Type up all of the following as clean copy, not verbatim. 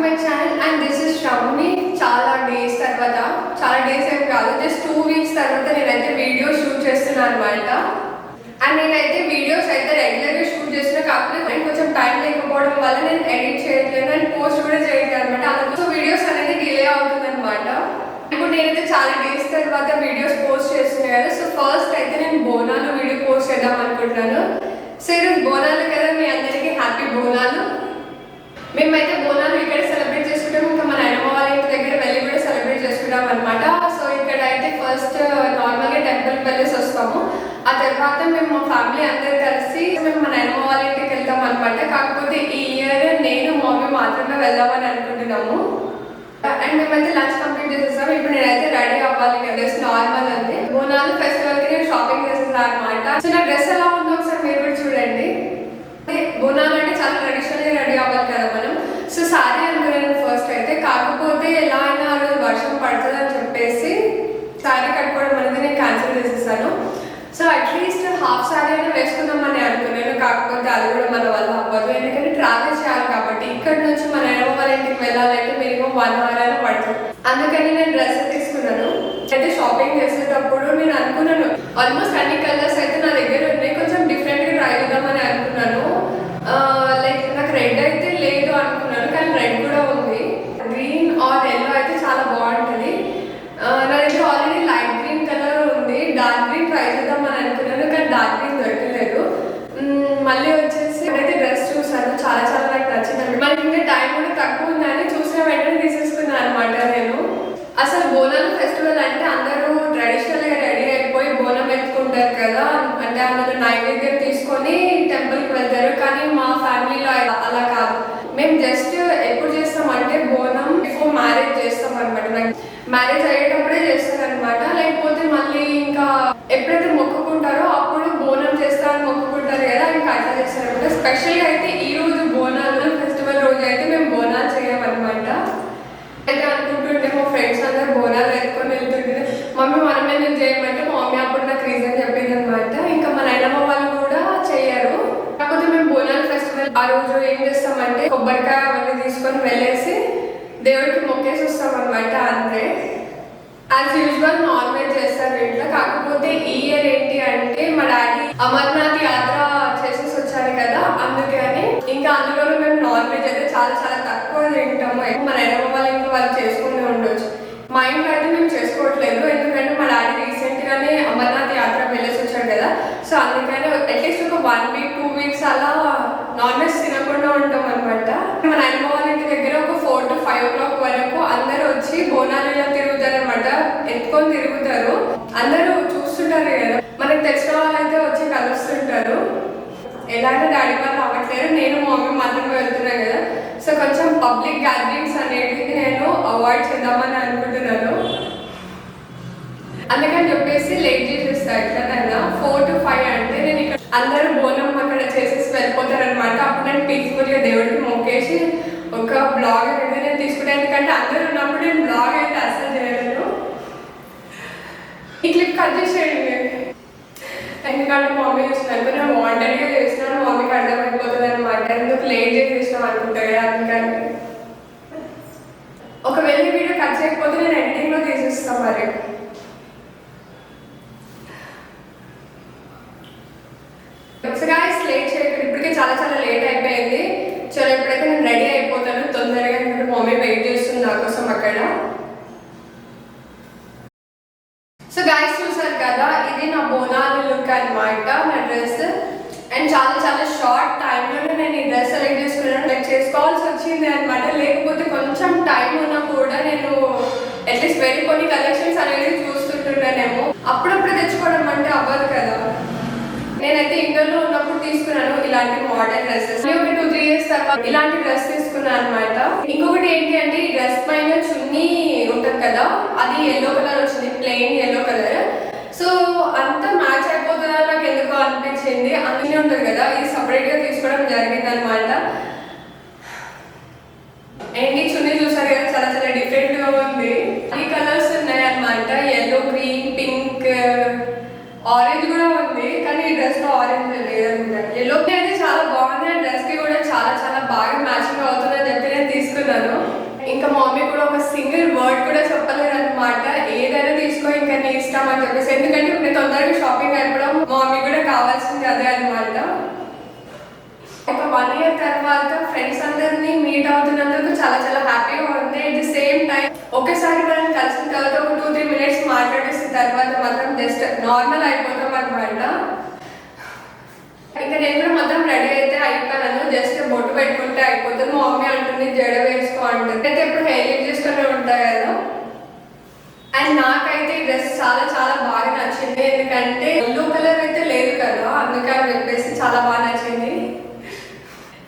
My channel and this is Shravani. చాలా days తర్వాత, చాలా డేస్ ఏం కాదు, జస్ట్ 2 వీక్స్ తర్వాత నేనైతే వీడియో షూట్ చేస్తున్నాను అనమాట. అండ్ నేనైతే వీడియోస్ అయితే రెగ్యులర్గా షూట్ చేస్తున్నా, కాకపోతే కొంచెం టైం లేకపోవడం వల్ల నేను ఎడిట్ చేయట్లేదు అండ్ పోస్ట్ కూడా చేయట్లేదు అనమాట. అందులో వీడియోస్ అనేది డిలే అవుతుంది అనమాట. ఇప్పుడు నేనైతే చాలా డేస్ తర్వాత వీడియోస్ పోస్ట్ చేస్తున్నాను కదా. సో ఫస్ట్ అయితే నేను బోనాలు వీడియో పోస్ట్ చేద్దాం అనుకుంటున్నాను. సో ఈరోజు బోనాలు కదా, మీ అందరికీ హ్యాపీ బోనాలు. మేమైతే బోనాలు ఇక్కడ సెలబ్రేట్ చేసుకుంటాం, ఇంకా మన అమ్మమ్మ వాళ్ళ ఇంటి దగ్గర వెళ్ళి కూడా సెలబ్రేట్ చేసుకుంటాం అనమాట. సో ఇక్కడ అయితే ఫస్ట్ నార్మల్గా టెంపుల్కి వెళ్ళేసి వస్తాము. ఆ తర్వాత మేము మా ఫ్యామిలీ అందరు కలిసి మేము మన అమ్మమ్మ వాళ్ళ ఇంటికి వెళ్తాం అనమాట. కాకపోతే ఈ ఇయర్ నేను మమ్మీ మాత్రమే వెళ్దామని అనుకుంటున్నాము. అండ్ మేమైతే లంచ్ కంప్లీట్ చేసేస్తాం. ఇప్పుడు నేనైతే రెడీ అవ్వాలి కదా, నార్మల్ అంతే. బోనాలు ఫెస్టివల్కి నేను షాపింగ్ చేసేస్తాను అనమాట. సో నా డ్రెస్ ఎలా ఉందో ఒకసారి మీరు కూడా చూడండి. బోనాలు అంటే చాలా ట్రెడిషనల్గా రెడీ అవ్వాలి కదా మనం. సో సారీ అనుకున్నాను ఫస్ట్ అయితే, కాకపోతే ఎలా అయినా ఆ రోజు వర్షం పడుతుంది అని చెప్పేసి సారీ కట్టుకోవడం అనేది నేను క్యాన్సిల్ చేసేసాను. సో అట్లీస్ట్ హాఫ్ సారీ అయినా వేసుకుందామని అనుకున్నాను, కాకపోతే అది కూడా మన వల్ల అవ్వదు. ఎందుకంటే ట్రావెల్ చేయాలి కాబట్టి ఇక్కడ నుంచి మన అమ్మమ్మ వాళ్ళ ఇంటికి వెళ్ళాలంటే మినిమం 1 hour అయినా పడుతుంది. అందుకని నేను డ్రెస్ తీసుకున్నాను. అయితే షాపింగ్ చేసేటప్పుడు నేను అనుకున్నాను ఆల్మోస్ట్ అన్ని కలర్స్ అయితే నా దగ్గర ఉన్నాయి, కొంచెం డిఫరెంట్గా ట్రై చేద్దామని అనుకున్నాను. లైక్ నాకు రెడ్ అయితే లేదు అనుకున్నాను, కానీ రెడ్ కూడా ఉంది. గ్రీన్ ఆర్ ఎల్లో అయితే చాలా బాగుంటుంది. నా దగ్గర ఆల్రెడీ లైట్ గ్రీన్ కలర్ ఉంది, డార్క్ గ్రీన్ ట్రై చేద్దామని అనుకున్నాను, కానీ డార్క్ గ్రీన్ దొరకలేదు. మళ్ళీ వచ్చేసి అయితే డ్రెస్ చూసాను, చాలా చాలా నాకు నచ్చింది. మనకి ఇంకా టైం కూడా తక్కువ ఉందని చూసిన వెంటనే తీసేసుకున్నాను అనమాట నేను. అసలు బోనాలు ఫెస్టివల్ అంటే అందరూ ట్రెడిషనల్గా రెడీ అయిపోయి బోనం ఎత్తుకుంటారు కదా, అంటే అందులో నైవేద్యం తీసుకొని టెంపుల్కి వెళ్తారు. కానీ మా ఫ్యామిలీలో అలా కాదు. మేము జస్ట్ ఎప్పుడు చేస్తామంటే బోనం బిఫోర్ మ్యారేజ్ చేస్తాం అనమాట. నాకు మ్యారేజ్ అయ్యేటప్పుడే చేస్తారనమాట. లేకపోతే మళ్ళీ ఇంకా ఎప్పుడైతే మొక్కుకుంటారో అప్పుడు బోనం చేస్తారని మొక్కుకుంటారు కదా, ఇంకా అట్లా చేస్తారనమాట. స్పెషల్గా అయితే ఈ రోజు బోనాలు ఫెస్టివల్ రోజు అయితే మేము బోనాలు చేయమన్నమాట. అయితే అనుకుంటుంటే మా ఫ్రెండ్స్ అందరూ బోనాలు ఎత్తుకొని వెళ్తుంటే మమ్మీ మనమే నేను చేయమంటే మా మమ్మీ అప్పుడు నాకు రీజన్ చెప్పింది అనమాట. ఇంకా మా నాయనమ్మ వాళ్ళు కూడా చేయరు. కాకపోతే మేము బోనాలు ఫెస్టివల్ ఆ రోజు ఏం చేస్తామంటే కొబ్బరికాయ అవన్నీ తీసుకొని వెళ్ళేసి దేవుడికి మొక్కేసి వస్తాం అనమాట, అంతే. యాజ్ యూజువల్ నాన్ వెజ్ చేస్తారు ఇంట్లో. కాకపోతే ఈ ఇయర్ ఏంటి అంటే మా డాడీ అమర్నాథ్ యాత్ర చేసేసి వచ్చారు కదా, అందుకని ఇంకా అందులో మేము నాన్ వెజ్ అయితే చాలా చాలా తక్కువ తింటాము. మా నాయనమ్మ వాళ్ళ ఇంట్లో వాళ్ళు చేసుకునే ఉండొచ్చు, మా ఇంట్లో అయితే మేము చేసుకోవట్లేదు. ఎందుకంటే మా డాడీ రీసెంట్గానే అమర్నాథ్ యాత్ర వెళ్ళేసి వచ్చాడు కదా. సో అందుకని అట్లీస్ట్ ఒక 1 week 2 weeks అలా నాన్ వెజ్ తినకుండా ఉంటాం అనమాట. మా నాయనమ్మ వాళ్ళ ఇంటి దగ్గర ఒక 4 to 5 o'clock వరకు అందరూ వచ్చి బోనాలు ఇలా తిరుగుతారు అనమాట, ఎత్తుకొని తిరుగుతారు. అందరూ చూస్తుంటారు కదా, మనకు తెలిసిన వాళ్ళైతే వచ్చి కలుస్తుంటారు. ఎలాంటి డాడీ వాళ్ళు అవ్వట్లేరు, నేను మమ్మీ మాత్రమే వెళ్తున్నాను కదా. సో కొంచెం పబ్లిక్ గ్యాదరింగ్స్ అనేవి నేను అవాయిడ్ చేద్దామని అనుకుంటున్నాను. అందుకని చెప్పేసి లేట్ చేసేస్తాను. ఎట్లనైనా 4 to 5 అంటే నేను ఇక్కడ అందరూ బోనం అక్కడ చేసేసి వెళ్ళిపోతారనమాట. అప్పుడు నేను పీస్ఫుల్గా దేవుడికి మొక్కేసి ఒక బ్లాగ్ అనేది నేను తీసుకుంటాను. ఎందుకంటే అందరూ ఉన్నప్పుడు నేను బ్లాగ్ అయితే అసలు చేయలేను. ఈ క్లిప్ కట్ చేసేయండి, ఎందుకంటే మమ్మీ చూసినాను నేను వాంటరీగా చేసినాను, మమ్మీకి అర్థమైపోతుంది అనమాట. ఎందుకు లేట్ చేసేసినాం అనుకుంటారు కదా, అందుకని. ఒకవేళ వీడియో కట్ చేయకపోతే నేను ఎడిటింగ్లో తీసేస్తాను. మరి లేట్ చేయకండి, ఇప్పటికే చాలా చాలా లేట్ అయిపోయింది. చలో ఇప్పుడైతే నేను రెడీ అయిపోతాను తొందరగా, ఎందుకంటే మమ్మీ వెయిట్ చేస్తుంది నా కోసం అక్కడ. సో గైస్ చూసారు కదా, ఇది నా బోనాలు లుక్ అనమాట, నా డ్రెస్. అండ్ చాలా చాలా షార్ట్ టైంలోనే నేను ఈ డ్రెస్ సెలెక్ట్ చేసుకున్నాను. లైక్ చేసుకోవాల్సి వచ్చింది అనమాట. లేకపోతే కొంచెం టైం ఉన్నా కూడా నేను అట్లీస్ట్ వేరే కొన్ని కలెక్షన్స్ అనేది చూస్తుంటున్నానేమో. అప్పుడప్పుడు తెచ్చుకోవడం అంటే అవ్వదు కదా. నేనైతే ఇంటర్లో ఉన్నప్పుడు తీసుకున్నాను ఇలాంటి మోడల్ డ్రెస్సెస్. ఒక 2-3 years తర్వాత ఇలాంటి డ్రెస్ తీసుకున్నాను అనమాట. ఇంకొకటి ఏంటి అంటే ఈ డ్రెస్ పైన చున్నీ ఉంటుంది కదా, అది ఎల్లో కలర్ వచ్చింది, ప్లెయిన్ ఎల్లో కలర్. సో అంతా మ్యాచ్ అయిపోతుందా నాకు ఎందుకో అనిపించింది. అందుకే ఉంటుంది కదా, ఇది సపరేట్గా తీసుకోవడం జరిగింది అనమాట. అండ్ ఈ చున్నీ చూసారు కదా, చాలా చాలా డిఫరెంట్గా ఉంది. ఈ కలర్స్ ఉన్నాయి అనమాట, ఎల్లో, గ్రీన్, పింక్, ఆరెంజ్ కూడా ఉంది. కానీ ఈ డ్రెస్ లో ఆరెంజ్ లేదనుకుంటా. ఎల్లో అయితే చాలా బాగుంది. ఆ డ్రెస్ కి కూడా చాలా చాలా బాగా మ్యాచింగ్ అవుతుందని చెప్పి నేను తీసుకున్నాను. ఇంకా మా మమ్మీ కూడా ఒక సింగిల్ వర్డ్ కూడా చెప్పలేదు అనమాట, ఏదైనా తీసుకో ఇంకా నీ ఇష్టం అని చెప్పేసి. ఎందుకంటే ఇప్పుడు తొందరగా షాపింగ్ అయిపోవడం మా మమ్మీ కూడా కావాల్సింది అదే అనమాట. ఒక 1 year తర్వాత ఫ్రెండ్స్ అందరినీ మీట్ అవుతున్నందుకు చాలా చాలా హ్యాపీగా ఉంది. అట్ ది సేమ్ టైం ఒకేసారి మనం కలిసిన తర్వాత ఒక 2-3 minutes మాట్లాడేసిన తర్వాత మాత్రం జస్ట్ నార్మల్ అయిపోతాం అనమాట. ఇంకా నేను కూడా మొత్తం రెడీ అయితే అయిపోయాను, జస్ట్ బొట్టు పెట్టుకుంటే అయిపోతుంది. మా మమ్మీ అంటుంది జడ వేసుకో అంటుంది. అయితే ఎప్పుడు హెయిర్ లిప్ చేసుకుంటూ ఉంటాయి కదా. అండ్ నాకైతే ఈ డ్రెస్ చాలా చాలా బాగా నచ్చింది, ఎందుకంటే బ్లూ కలర్ అయితే లేదు కదా, అందుకని చెప్పేసి చాలా బాగా నచ్చింది.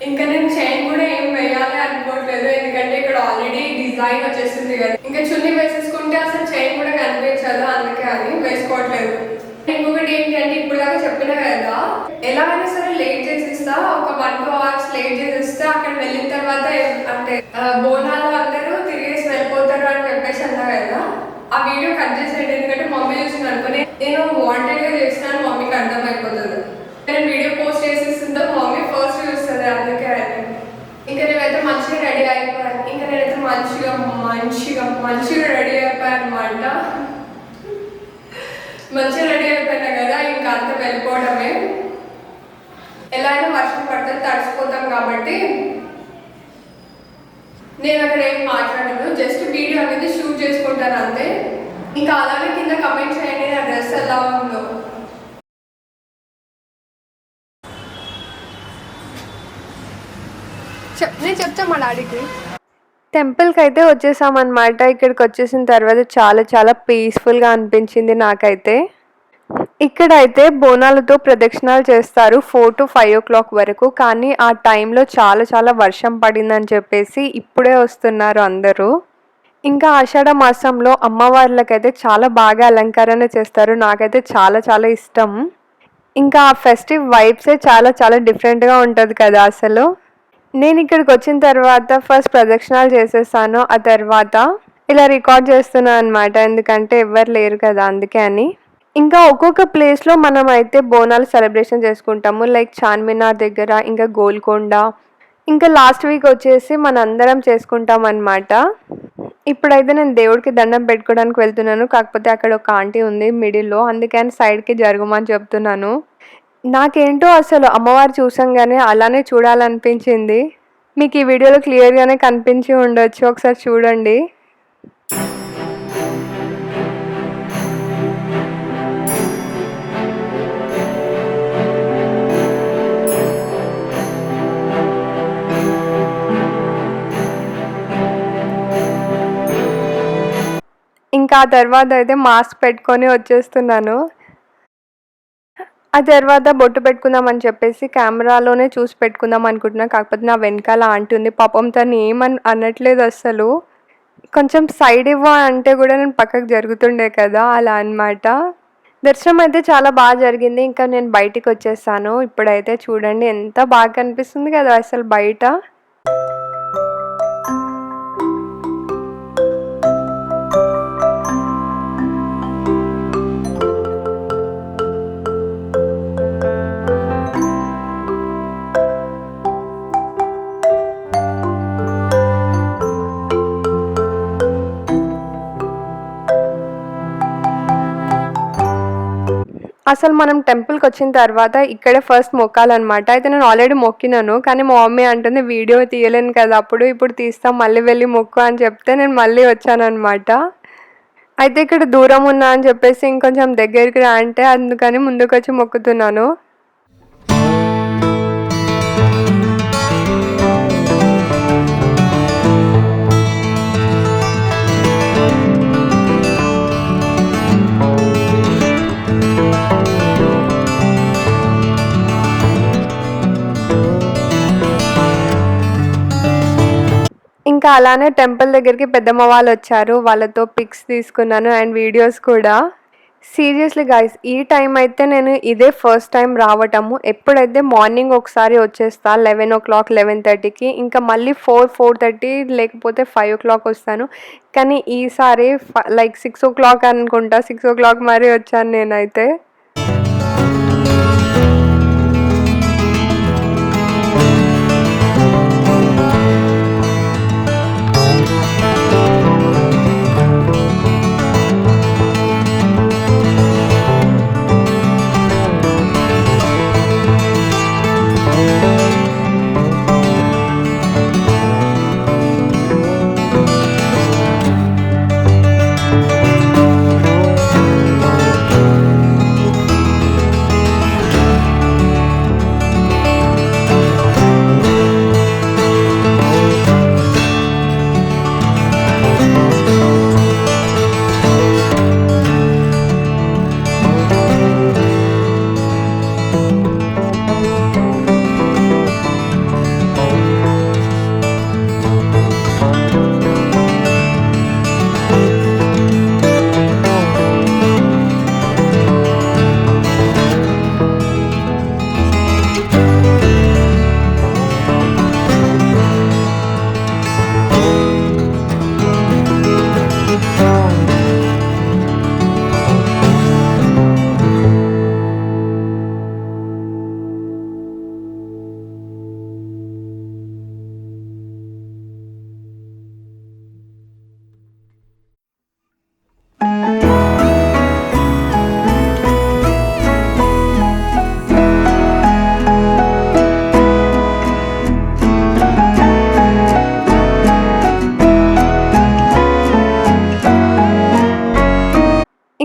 ఇంకా నేను చైన్ కూడా ఏం వేయాలి అనుకోవట్లేదు, ఎందుకంటే ఇక్కడ ఆల్రెడీ డిజైన్ వచ్చేసింది కదా. ఇంకా చున్నీ వేసేసుకుంటే అసలు చైన్ కూడా కనిపించదు, అందుకే అది వేసుకోవట్లేదు. ఇంకొకటి ఏంటి అంటే ఇప్పుడు దాకా చెప్పిన కదా, ఎలాగైనా సరే లేట్ చేసిస్తా, ఒక 1-2 hours లేట్ చేసిస్తా. అక్కడ వెళ్ళిన తర్వాత అంటే బోనాలు అందరూ తిరిగేసి వెళ్ళిపోతారు అని చెప్పేసి అన్నా కదా, ఆ వీడియో కట్ చేసేయండి. ఎందుకంటే మమ్మీ చూసింది అనుకుని నేను వాంటెడ్గా చేసినాను, మమ్మీకి అర్థం అయిపోతుంది. నేను వీడియో పోస్ట్ చేసేస్తుందో మమ్మీ ఫస్ట్ చూస్తుంది, అందుకే. ఇంకా నేనైతే మంచిగా రెడీ అయిపోయాను. ఇంకా నేనైతే మంచిగా మంచిగా మంచిగా రెడీ అయిపోయాను అనమాట. మంచిగా రెడీ అయిపోయినా కదా, ఇంకా అంత వెళ్ళిపోవడమే. ఎలా అయినా వర్షం పడితే తడిసిపోతాం కాబట్టి నేను అక్కడ ఏం మాట్లాడను, జస్ట్ వీడియో అనేది షూట్ చేసుకుంటాను అంతే. ఇంకా అలానే కింద కమెంట్ చేయండి నా డ్రెస్ ఎలా ఉందో. నేను చెప్తా మా డాడీకి. టెంపుల్కి అయితే వచ్చేసామన్నమాట. ఇక్కడికి వచ్చేసిన తర్వాత చాలా చాలా పీస్ఫుల్గా అనిపించింది నాకైతే. ఇక్కడైతే బోనాలతో ప్రదక్షిణాలు చేస్తారు 4 to 5 o'clock వరకు. కానీ ఆ టైంలో చాలా చాలా వర్షం పడిందని చెప్పేసి ఇప్పుడే వస్తున్నారు అందరూ. ఇంకా ఆషాఢ మాసంలో అమ్మవార్లకైతే చాలా బాగా అలంకరణ చేస్తారు, నాకైతే చాలా చాలా ఇష్టం. ఇంకా ఆ ఫెస్టివ్ వైబ్సే చాలా చాలా డిఫరెంట్గా ఉంటుంది కదా అసలు. నేను ఇక్కడికి వచ్చిన తర్వాత ఫస్ట్ ప్రదక్షిణాలు చేసేసాను, ఆ తర్వాత ఇలా రికార్డ్ చేస్తున్నాను అనమాట, ఎందుకంటే ఎవరు లేరు కదా అందుకే అని. ఇంకా ఒక్కొక్క ప్లేస్లో మనం అయితే బోనాలు సెలబ్రేషన్ చేసుకుంటాము, లైక్ చార్మినార్ దగ్గర, ఇంకా గోల్కొండ, ఇంకా లాస్ట్ వీక్ వచ్చేసి మనందరం చేసుకుంటాం అనమాట. ఇప్పుడైతే నేను దేవుడికి దండం పెట్టుకోవడానికి వెళ్తున్నాను, కాకపోతే అక్కడ ఒక ఆంటీ ఉంది మిడిల్లో, అందుకని సైడ్కి జరగమని చెప్తున్నాను. నాకేంటో అసలు అమ్మవారు చూసంగానే అలానే చూడాలనిపించింది. మీకు ఈ వీడియోలో క్లియర్గానే కనిపించి ఉండొచ్చు, ఒకసారి చూడండి. ఇంకా ఆ తర్వాత అయితే మాస్క్ పెట్టుకొని వచ్చేస్తున్నాను. ఆ తర్వాత బొట్టు పెట్టుకుందామని చెప్పేసి కెమెరాలోనే చూసి పెట్టుకుందాం అనుకుంటున్నా, కాకపోతే నా వెనకాల ఆంటీ ఉంది, పాపం తను అనట్లేదు అస్సలు. కొంచెం సైడ్ ఇవ్వ అంటే కూడా నేను పక్కకు జరుగుతుండే కదా, అలా అనమాట. దర్శనం అయితే చాలా బాగా జరిగింది. ఇంకా నేను బయటికి వచ్చేసాను. ఇప్పుడైతే చూడండి ఎంత బాగా కనిపిస్తుంది కదా అసలు బయట. అసలు మనం టెంపుల్కి వచ్చిన తర్వాత ఇక్కడే ఫస్ట్ మొక్కాలన్నమాట. అయితే నేను ఆల్రెడీ మొక్కినాను, కానీ మా మమ్మీ అంటుంది వీడియో తీయలేను కదా అప్పుడు, ఇప్పుడు తీస్తాం మళ్ళీ వెళ్ళి మొక్కు అని చెప్తే నేను మళ్ళీ వచ్చానమాట. అయితే ఇక్కడ దూరం ఉన్నా అని చెప్పేసి ఇంకొంచెం దగ్గరికి రా అంటే అందుకని ముందుకు వచ్చి మొక్కుతున్నాను. ఇంకా అలానే టెంపుల్ దగ్గరికి పెద్దమ్మ వాళ్ళు వచ్చారు, వాళ్ళతో పిక్స్ తీసుకున్నాను అండ్ వీడియోస్ కూడా. సీరియస్లీ గైస్, ఈ టైం అయితే నేను ఇదే ఫస్ట్ టైం రావటము. ఎప్పుడైతే మార్నింగ్ ఒకసారి వచ్చేస్తా 11 o'clock 11:30కి, ఇంకా మళ్ళీ 4-4:30 లేకపోతే 5 o'clock వస్తాను. కానీ ఈసారి లైక్ 6 o'clock అనుకుంటా, 6 o'clock మరీ వచ్చాను నేనైతే.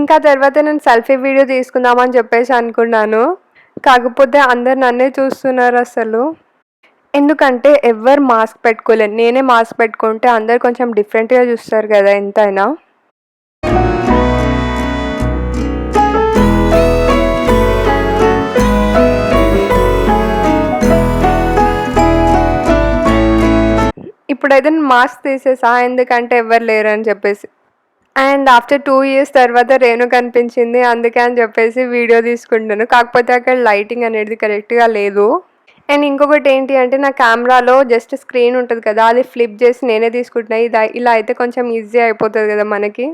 ఇంకా తర్వాత నేను సెల్ఫీ వీడియో తీసుకుందామని చెప్పేసి అనుకున్నాను. కాకపోతే అందరు నన్నే చూస్తున్నారు అసలు. ఎందుకంటే ఎవ్వరు మాస్క్ పెట్టుకోలేదు. నేనే మాస్క్ పెట్టుకుంటే అందరు కొంచెం డిఫరెంట్‌గా చూస్తారు కదా ఎంతైనా. ఇప్పుడైతే నేను మాస్క్ తీసేసా. ఎందుకంటే ఎవ్వరు లేరని చెప్పేసి. అండ్ ఆఫ్టర్ 2 ఇయర్స్ తర్వాత రేణు కనిపించింది. అందుకే అని చెప్పేసి వీడియో తీసుకుంటాను. కాకపోతే అక్కడ లైటింగ్ అనేది కరెక్ట్‌గా లేదు. అండ్ ఇంకొకటి ఏంటి అంటే నా కెమెరాలో జస్ట్ స్క్రీన్ ఉంటుంది కదా, అది ఫ్లిప్ చేసి నేనే తీసుకుంటున్నా. ఇలా అయితే కొంచెం ఈజీ అయిపోతుంది కదా మనకి.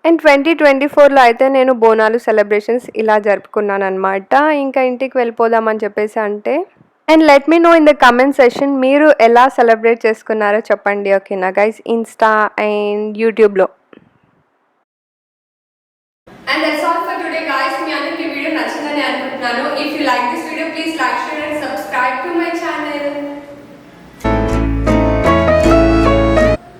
అండ్ 2024లో అయితే నేను బోనాలు సెలబ్రేషన్స్ ఇలా జరుపుకున్నాను అనమాట. ఇంకా ఇంటికి వెళ్ళిపోదామని చెప్పేసి అంటే. And let me know in the comment session మీరు ఎలా సెలబ్రేట్ చేసుకున్నారో చెప్పండి. ఓకేనా గైస్, ఇన్స్టా అండ్ యూట్యూబ్లో. And that's all for today guys. మీ అందరికీ వీడియో నచ్చిందని అనుకుంటున్నాను. If you like this video, please like, share and